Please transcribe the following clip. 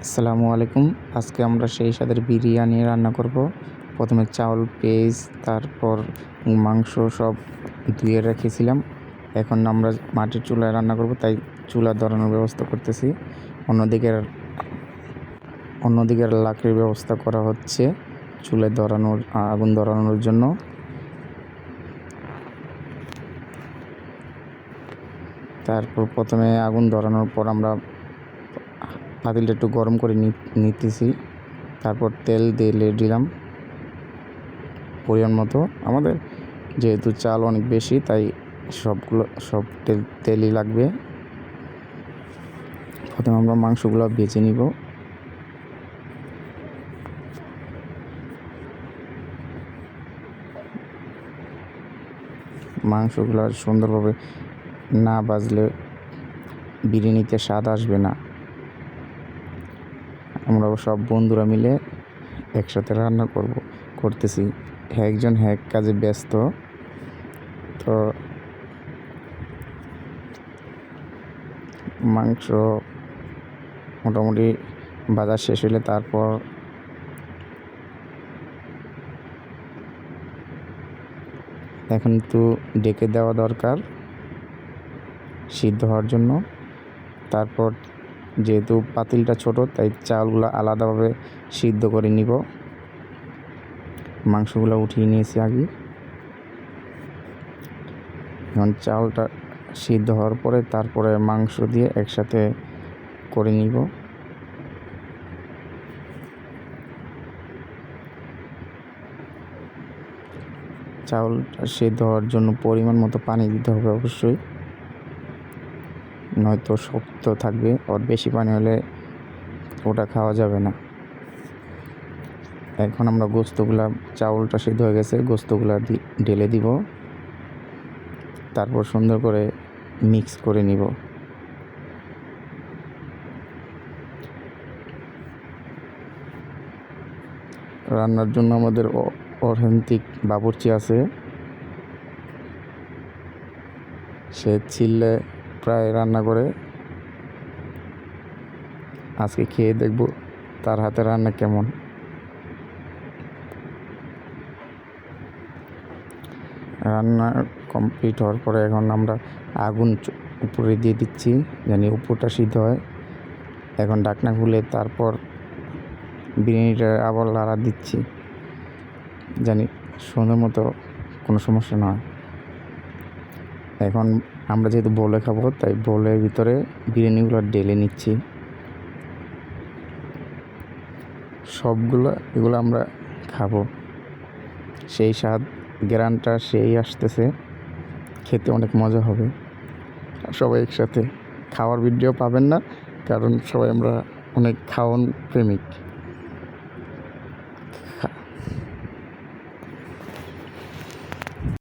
আসসালামু আলাইকুম। আজকে আমরা সেই স্বাদের বিরিয়ানি রান্না করব। প্রথমে চাউল, পেঁয়াজ, তারপর মাংস সব ধুয়ে রেখেছিলাম। এখন আমরা মাটির চুলায় রান্না করব, তাই চুলা ধরানোর ব্যবস্থা করতেছি। অন্যদিকে লাকড়ির ব্যবস্থা করা হচ্ছে চুলায় আগুন ধরানোর জন্য। তারপর প্রথমে আগুন ধরানোর পর আমরা পাতিলটা একটু গরম করে নিতেছি। তারপর তেল দিলাম পরিমাণ মতো। আমাদের যেহেতু চাল অনেক বেশি, তাই সব তেলই লাগবে। প্রথমে আমরা মাংসগুলো ভেজে নিব। মাংসগুলো সুন্দরভাবে না ভাজলে বিরিয়ানিতে স্বাদ আসবে না। আমরা সব বন্ধুরা মিলে একসাথে রান্না করতেছি। একজন এক কাজে ব্যস্ত, তো মাংস মোটামুটি ভাজা শেষ হলে তারপর এখন একটু ডেকে দেওয়া দরকার সিদ্ধ হওয়ার জন্য। তারপর যেহেতু পাতিলটা ছোট, তাই চালগুলো আলাদাভাবে সিদ্ধ করে নিব। মাংসগুলো উঠিয়ে নিয়েছি আগে। এখন চালটা সিদ্ধ হওয়ার পরে তারপরে মাংস দিয়ে একসাথে করে নিব। চাউলটা সিদ্ধ হওয়ার জন্য পরিমাণ মতো পানি দিতে হবে অবশ্যই, নয়তো শক্ত থাকবে। আর বেশি পানি হলে ওটা খাওয়া যাবে না। এখন আমরা চাউলটা সিদ্ধ হয়ে গেছে, গোস্তগুলা ঢেলে দিব। তারপর সুন্দর করে মিক্স করে নিব। রান্নার জন্য আমাদের অথেন্টিক বাবুর্চি আছে। সে চিল্লে প্রায় রান্না করে। আজকে খেয়ে দেখব তার হাতে রান্না কেমন। রান্না কমপ্লিট হওয়ার পরে এখন আমরা আগুন উপরে দিয়ে দিচ্ছি, জানি উপরটা সিদ্ধ হয়। এখন ঢাকনা খুলে তারপর বিরিয়ানিটা আবার লাড়া দিচ্ছি, জানি সুন্দর মতো কোনো সমস্যা না হয়। এখন আমরা যেহেতু বোলে খাবো, তাই বোলের ভিতরে বিরিয়ানিগুলো ঢেলে নিচ্ছি। এগুলো আমরা খাবো, সেই স্বাদ গ্রানটা সেই আসতেছে। খেতে অনেক মজা হবে। সবাই একসাথে খাওয়ার ভিডিও পাবেন না, কারণ সবাই আমরা অনেক খাওয়ান প্রেমিক।